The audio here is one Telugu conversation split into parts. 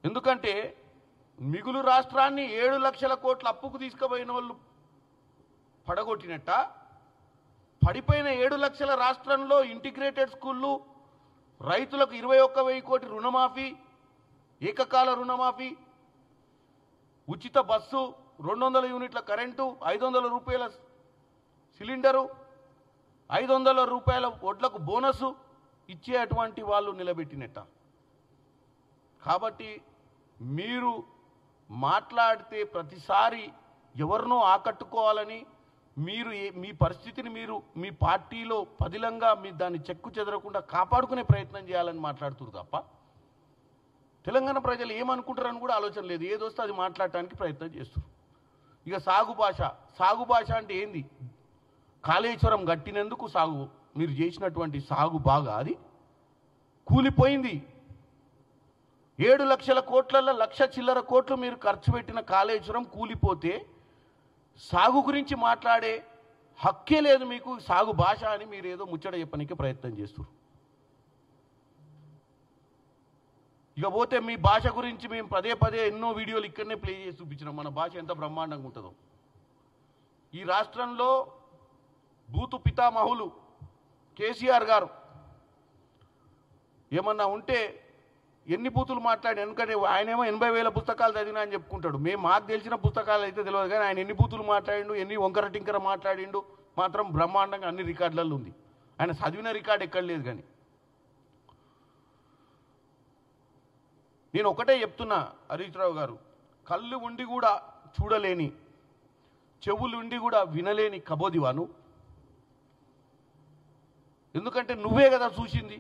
ఎందుకంటే మిగులు రాష్ట్రాన్ని 7 లక్షల కోట్ల అప్పుకు తీసుకుపోయిన వాళ్ళు పడగొట్టినట్ట, పడిపోయిన 7 లక్షల రాష్ట్రంలో ఇంటిగ్రేటెడ్ స్కూళ్ళు, రైతులకు 21,000 కోటి రుణమాఫీ, ఏకకాల రుణమాఫీ, ఉచిత బస్సు, 200 యూనిట్ల కరెంటు, 500 రూపాయల సిలిండరు, 500 రూపాయల వడ్లకు బోనసు ఇచ్చేటువంటి వాళ్ళు నిలబెట్టినట్ట. కాబట్టి మీరు మాట్లాడితే ప్రతిసారి ఎవరినో ఆకట్టుకోవాలని, మీరు మీ పరిస్థితిని మీరు మీ పార్టీలో పదిలంగా మీ దాన్ని చెక్కు చెదరకుండా కాపాడుకునే ప్రయత్నం చేయాలని మాట్లాడుతున్నారు తప్ప తెలంగాణ ప్రజలు ఏమనుకుంటారని కూడా ఆలోచన లేదు. ఏదొస్తే అది మాట్లాడటానికి ప్రయత్నం చేస్తారు. ఇక సాగు భాష అంటే ఏంది? కాళేశ్వరం కట్టినందుకు సాగు, మీరు చేసినటువంటి సాగు బాగా అది కూలిపోయింది. 7 లక్షల కోట్లలో 1,00,000 చిల్లర కోట్లు మీరు ఖర్చు పెట్టిన కాళేశ్వరం కూలిపోతే సాగు గురించి మాట్లాడే హక్కే లేదు మీకు. సాగు భాష అని మీరు ఏదో ముచ్చట చెప్పడానికి ప్రయత్నం చేస్తారు. ఇక పోతే మీ భాష గురించి మేము పదే పదే ఎన్నో వీడియోలు ఇక్కడనే ప్లే చేసి చూపించినాం. మన భాష ఎంత బ్రహ్మాండంగా ఉంటుందో. ఈ రాష్ట్రంలో బూతు పితామహులు కేసీఆర్ గారు ఏమన్నా ఉంటే ఎన్ని బూతులు మాట్లాడి, ఎందుకంటే ఆయనేమో 80,000 పుస్తకాలు చదివినా అని చెప్పుకుంటాడు. మాకు తెలిసిన పుస్తకాలు అయితే తెలియదు, కానీ ఆయన ఎన్ని బూతులు మాట్లాడిండు, ఎన్ని వంకర టింకర మాట్లాడిండు మాత్రం బ్రహ్మాండంగా అన్ని రికార్డులలో ఉంది. ఆయన చదివిన రికార్డు ఎక్కడ లేదు. కానీ నేను ఒకటే చెప్తున్నా, హరీష్ రావు గారు, కళ్ళు ఉండి కూడా చూడలేని, చెవులు ఉండి కూడా వినలేని కబోదివాను. ఎందుకంటే నువ్వే కదా చూసింది.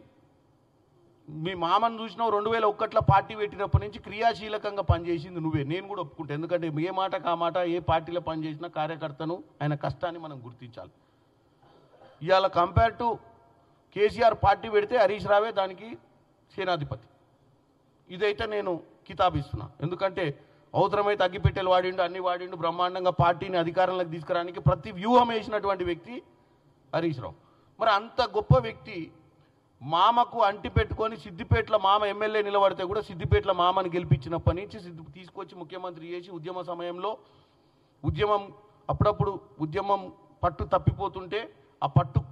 మీ మామను చూసినావు, 2001లో పార్టీ పెట్టినప్పటి నుంచి క్రియాశీలకంగా పనిచేసింది నువ్వే. నేను కూడా ఒప్పుకుంటా. ఎందుకంటే ఏ మాటకు ఆ మాట, ఏ పార్టీలో పనిచేసినా కార్యకర్తను ఆయన కష్టాన్ని మనం గుర్తించాలి. ఇవాళ కంపేర్ టు కేసీఆర్ పార్టీ పెడితే హరీష్ రావే దానికి సేనాధిపతి. ఇదైతే నేను కితాబిస్తున్నా. ఎందుకంటే అవసరమైతే అగ్గిపెట్టెలు వాడిండు, అన్ని వాడిండు, బ్రహ్మాండంగా పార్టీని అధికారంలోకి తీసుకురావడానికి ప్రతి వ్యూహం వేసినటువంటి వ్యక్తి హరీష్ రావు. మరి అంత గొప్ప వ్యక్తి మామకు అంటి పెట్టుకొని సిద్దిపేటలో మామ ఎమ్మెల్యే నిలబడితే కూడా సిద్దిపేటలో మామని గెలిపించినప్పటి నుంచి తీసుకొచ్చి ముఖ్యమంత్రి చేసి ఉద్యమ సమయంలో అప్పుడప్పుడు ఉద్యమం పట్టు తప్పిపోతుంటే ఆ పట్టు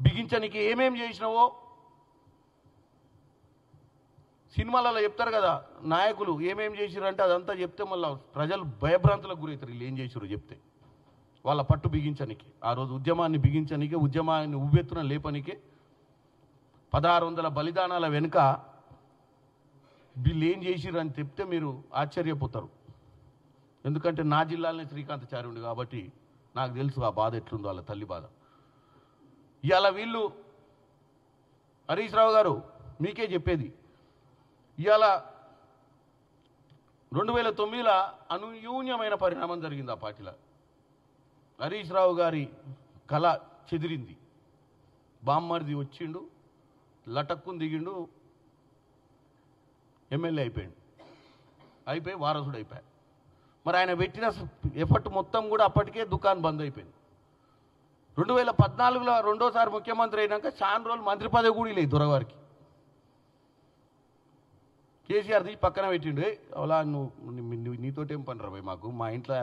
బిగించనికి ఏమేం చేసినావో సినిమాలలో చెప్తారు కదా నాయకులు, ఏమేం చేసిరంటే అదంతా చెప్తే మళ్ళీ ప్రజలు భయభ్రాంతులకు గురవుతారు. వీళ్ళు ఏం చేసిరో చెప్తే. వాళ్ళ పట్టు బిగించనికి, ఆ రోజు ఉద్యమాన్ని బిగించనికే, ఉద్యమాన్ని ఉవ్వెత్తున లేపనికే 1600 బలిదానాల వెనుక వీళ్ళు ఏం చేసిరని చెప్తే మీరు ఆశ్చర్యపోతారు. ఎందుకంటే నా జిల్లాలోనే శ్రీకాంతాచార్యుడు కాబట్టి నాకు తెలుసు ఆ బాధ ఎట్లుందో, వాళ్ళ తల్లి బాధ. ఇవాళ వీళ్ళు హరీష్ రావు గారు మీకే చెప్పేది, ఇవాళ 2009లో అనూన్యమైన పరిణామం జరిగింది ఆ పార్టీలో. హరీష్ రావు గారి కళ చెదిరింది. బామ్మర్ది వచ్చిండు, లటక్కుని దిగిండు, ఎమ్మెల్యే అయిపోయి వారసుడు అయిపోయాడు. మరి ఆయన పెట్టిన ఎఫర్ట్ మొత్తం కూడా అప్పటికే దుకాణం బంద్ అయిపోయింది. 2014లో రెండోసారి ముఖ్యమంత్రి అయినాక చాలా రోజులు మంత్రి పదవి కూడా లేదు దొరగారికి. కేసీఆర్ తీసి పక్కన పెట్టిండు. అలా నువ్వు నీతోటేం పని రా మాకు, మా ఇంట్లో